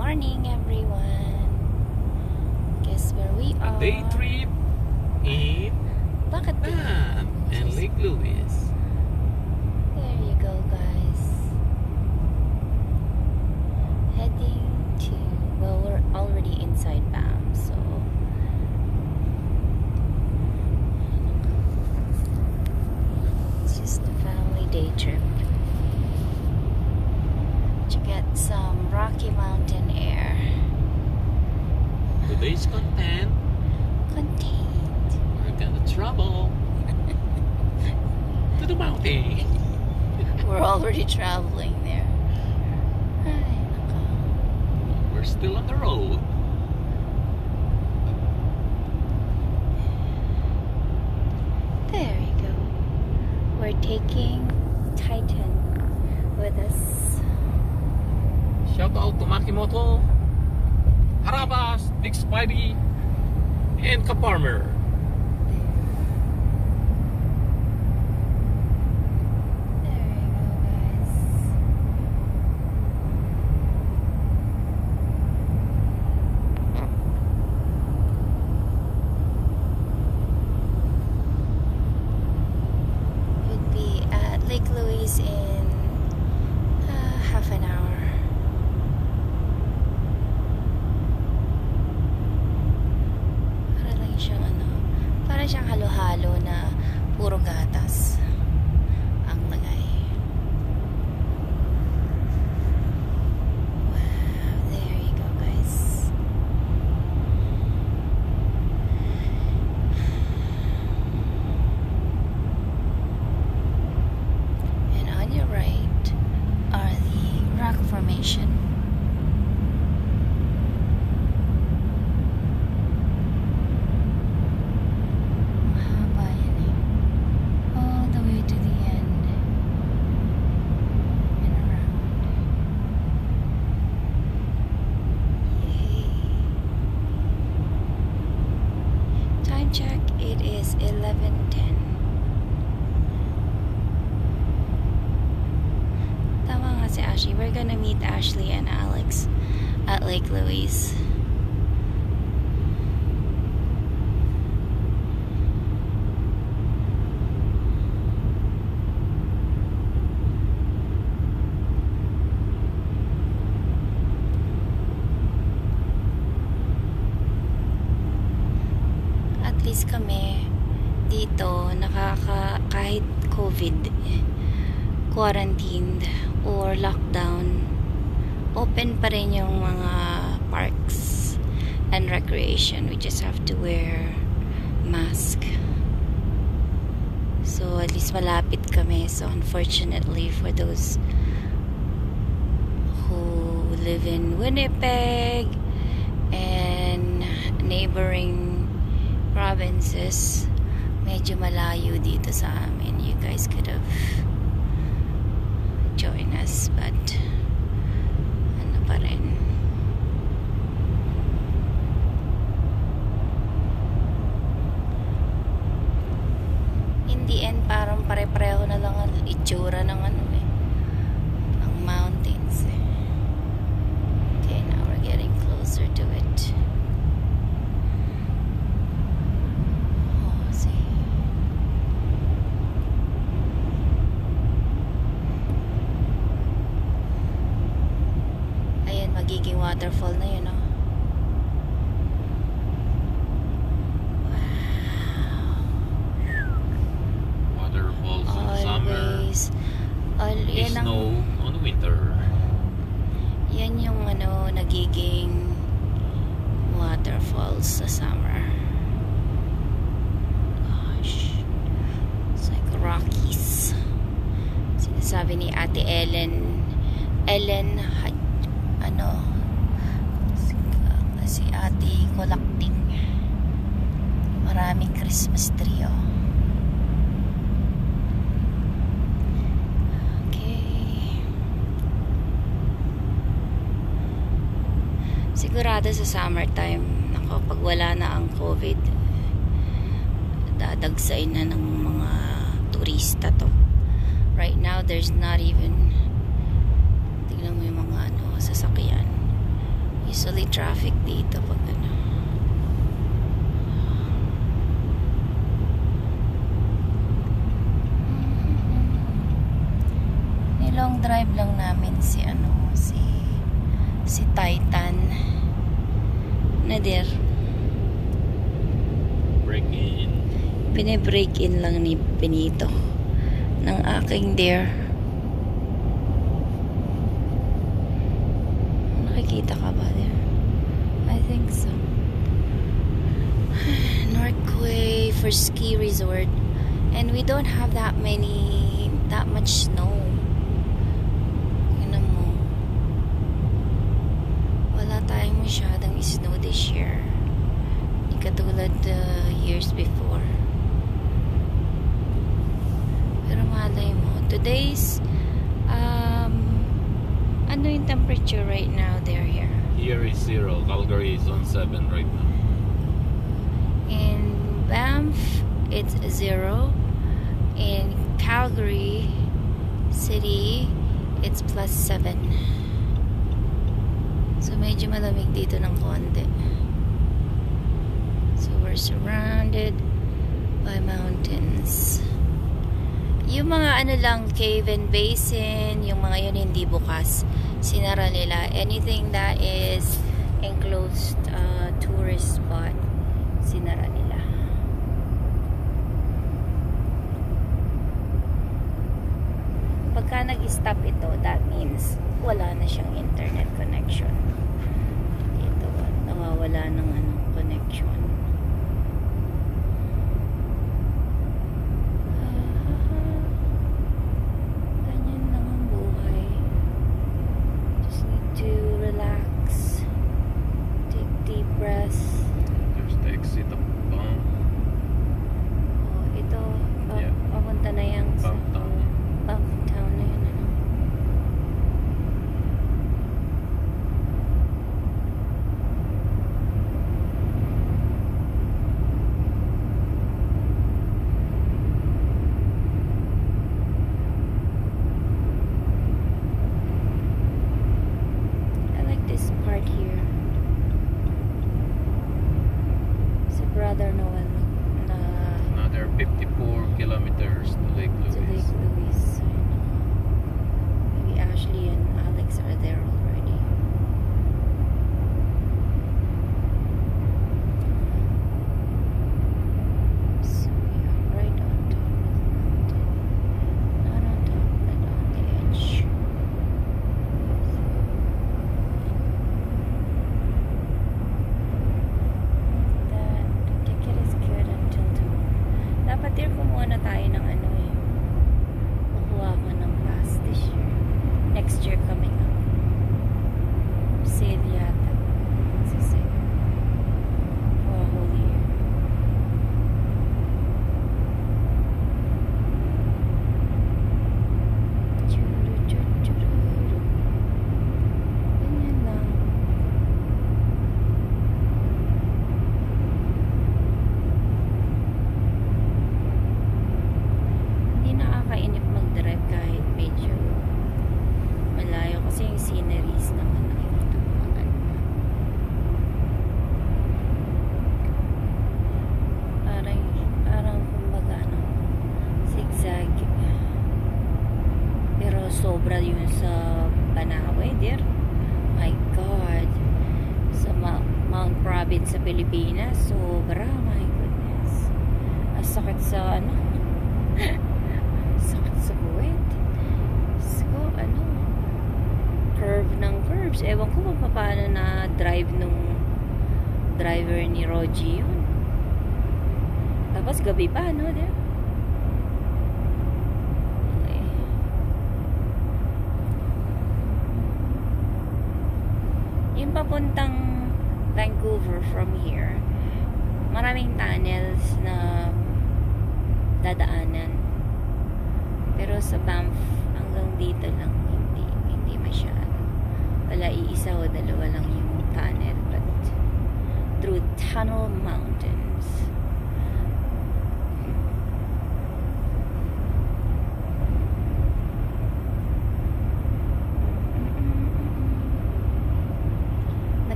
morning, everyone. Guess where we A are? day trip in Bakit Banff and Lake Louise. There you go, guys. Heading to, well, we're already inside Banff, so it's just a family day trip to get some Rocky Mountain air. Today's content, Contained. we're gonna travel to the mountain. We're already traveling there. Ay, nako. We're still on the road. There you go. We're taking Titan with us. Shout out to Makimoto, Harabas, Big Spidey, and Kaparmer. There you go, guys. We'll be at Lake Louise in half an hour. Para lang siyang para siyang halo-halo na puro gatas ang lagay. Wow, there you go, guys. And on your right are the rock formation. Mahaba yan eh. All the way to the end. And around. Yay. Time check, it is 11:10. Tama nga si Ashley. We're gonna meet Ashley and Alex at Lake Louise. At least kami dito kahit COVID quarantined or lockdown, open pa rin yung mga parks and recreation. We just have to wear mask. So at least malapit kami. So unfortunately for those who live in Winnipeg and neighboring provinces, medyo malayo dito sa amin. You guys could have joined us, but ano pa rin. In the end, parang pare-pareho na lang ang itsura ng ang mountains eh. Okay, now we're getting closer to it. Oh, see. Ayan, magiging waterfall na yun, oh. Waterfalls in summer, Always. Yan ang, snow on winter. yan yung nagiging waterfalls sa summer. Gosh. It's like Rockies. Sinasabi ni Ate Ellen si Ate Collecting. Maraming Christmas tree, oh. Sigurado sa summertime, pag wala na ang COVID, dadagsain na ng mga turista to. Right now, there's not even, tignan mo yung mga sasakyan. Usually traffic dito pag ano. Nilong drive lang namin si Titan. Nadir. Break in. Pine-break in lang ni Benito ng aking dear. Nakikita ka ba there? I think so. Norquay for ski resort, and we don't have that much snow. Yun mo. Wala tayong masyadong snow this year. Hindi katulad years before. Pero malay mo, today's ano yung temperature right now there here? Here is 0. Calgary is on 7 right now. In Banff, it's 0. In Calgary City, it's +7. So medyo malamig dito ng konti. So we're surrounded by mountains. Yung mga ano lang, cave and basin, yung mga yun hindi bukas. Sinara nila. Anything that is enclosed tourist spot, sinara nila. Pagka nag-stop ito, that means wala na siyang internet connection. Ito, nawawala ng connection. Ganyan lang ang buhay. Just need to relax. Take deep breaths. There's the exit of Banff. Oh, ito, Yeah. papunta na yung sa Banff Town. Banff Town na yun, ano. I like this part here. Si Brother Noel na Another 54 kilometers to Lake to Lake Louise. Louise. Maybe Ashley and Alex are there already. So we are right on top of the mountain. Not on top, but on the edge. That the ticket is good until tomorrow. Dapat dir kumuha na tayo ng kukuha ko ng pass this year. Next year coming up. Sale yata. It's a sale. For a whole year. Ganyan lang. Hindi nakakainip mag-drive kahit medyo malayo kasi yung sceneries naman nakikita mo ang parang kumbaga zigzag, pero sobra yun sa Banawe dear. My God, sa Mount Province sa Pilipinas, sobra, my goodness. Ang sakit sa sakit sa buwet. So, curve ng curves. Ewan ko kung paano na drive nung driver ni Rogie yun. Tapos gabi pa, diba? Okay. Yung papuntang Vancouver from here, maraming tunnels na dadaanan. Pero sa Banff, hanggang dito lang, hindi masyado. Wala, iisa o dalawa lang yung tunnel, but through Tunnel Mountains.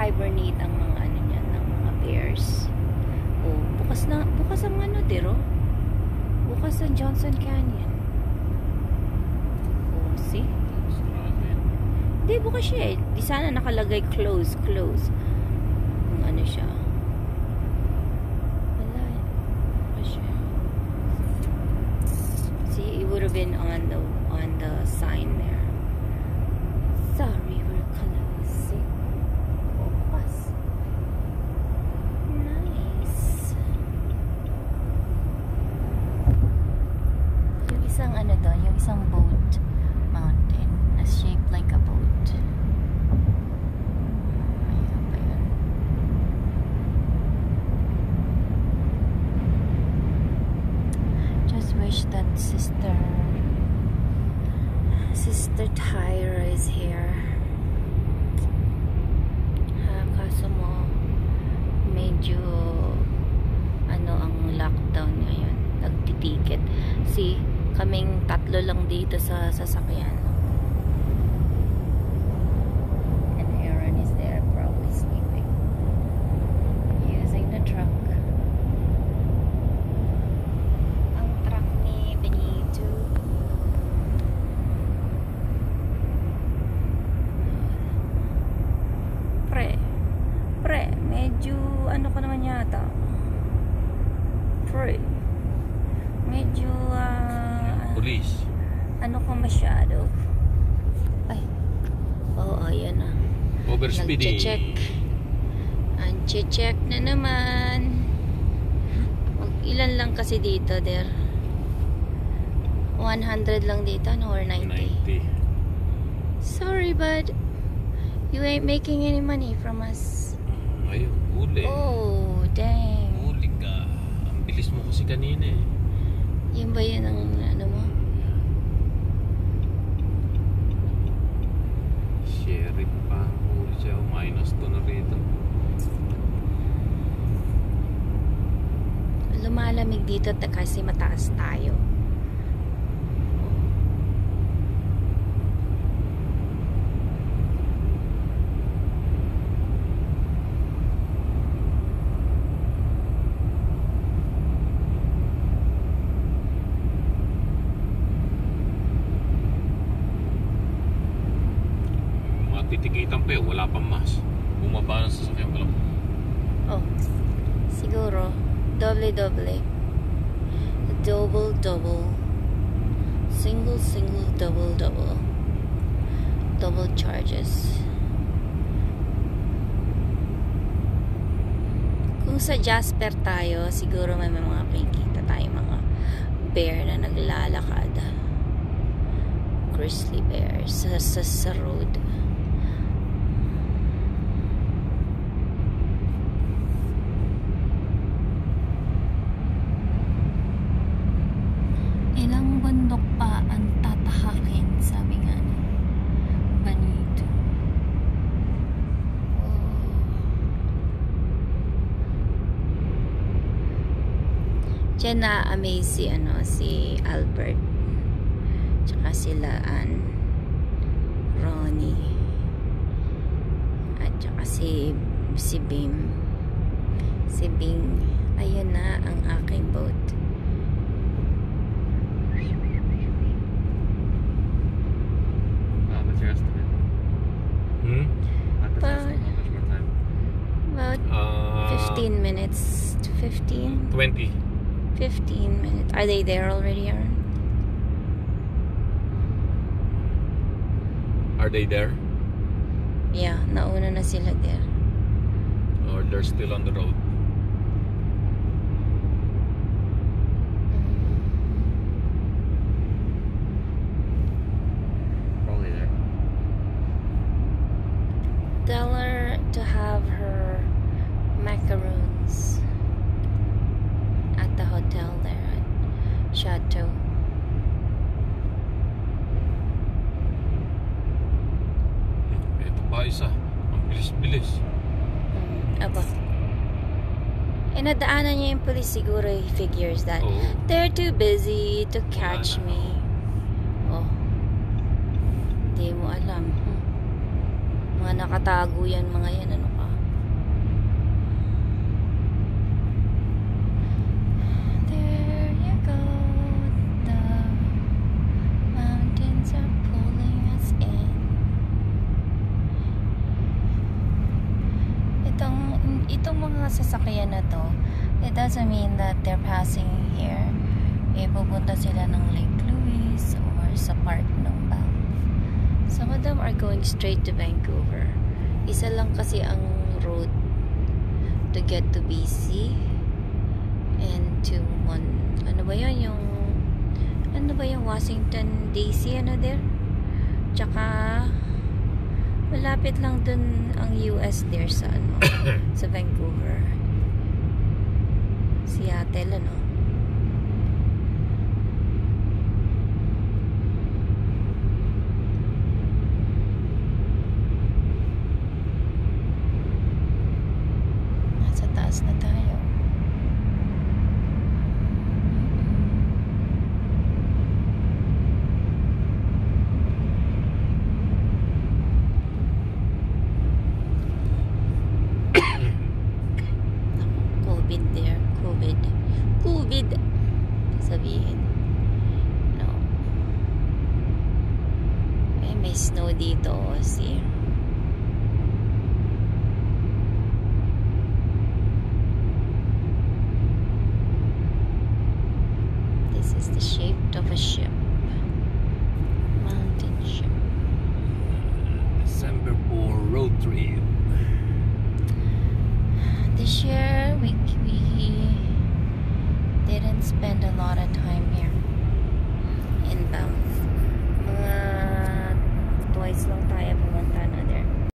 nag-hibernate ang mga ano niyan, ng mga bears. Oh, bukas ang ano, dero. Bukas ang Johnson Canyon. Oh, see? Hindi, bukas siya eh. Di sana nakalagay close. Kung ano siya. Wala eh. Bukas siya. See, it would have been on the sign there. Sorry, we're close. See? Bukas. Nice. Yung isang ano doon, yung isang boat mountain na shaped like a boat. Ayan pa yun. Just wish that Sister Tyra is here. Kaso mo medyo ano ang lockdown ngayon. Nagtitiket. See, kaming tatlo lang dito sa sasakyan. And Aaron is there probably sleeping. Using the truck. Ang truck ni Benito. Pre, medyo ano ka naman yata. Pre, medyo Police. ano ka masyado. Ay, oo, ayan na. Overspeeding. Anche-check na naman. Ilan lang kasi dito, der? 100 lang dito, no? Or 90? 90. Sorry, bud. You ain't making any money from us. Ayun, huli. Oh, dang. Huli ka. Ang bilis mo kasi kanina eh. Yun ba yun ang ano mo? Sheriff pa. Huli siya. Minus 2 na rito. Lumalamig dito kasi mataas tayo. Titikitan pa eh. Wala pang mas. Bumaba na sa sasakyan pa lang. Oh, siguro double. Single, double. Double charges. Kung sa Jasper tayo, siguro may mga makikita tayo mga bear na naglalakad. Grizzly bears sa road. Ilang bundok pa ang tatahakin, sabi nga ni Benito. Oh. Diyan na-amaze si Albert. Tsaka sila Ronnie. At tsaka si Bim. Si Bing. Ayun na ang aking boat. About 15 minutes to 15. 20. 15 minutes. Are they there already, Aaron? Are they there? Yeah, nauna na sila there. Or they're still on the road? Probably there. Tell her to have her macaroons at the hotel there at Chateau. Ito pa isa. Ang bilis-bilis. Aba. Nadaanan niya yung police, siguro he figures that they're too busy to catch me. Oh. Hindi mo alam. Mga nakatago yan, mga yan. Ano ka? Itong mga sasakyan na to, it doesn't mean that they're passing here. Pupunta sila ng Lake Louise or sa park ng Banff. Some of them are going straight to Vancouver. Isa lang kasi ang road to get to BC and to ano ba yun, yung Washington DC, there? Tsaka malapit lang dun ang US there sa sa Vancouver. Seattle, Nasa taas na tayo. COVID there. COVID. Sabihin. No. May snow dito. See. This is the shape of a ship. Mountain ship. December 4 road trip.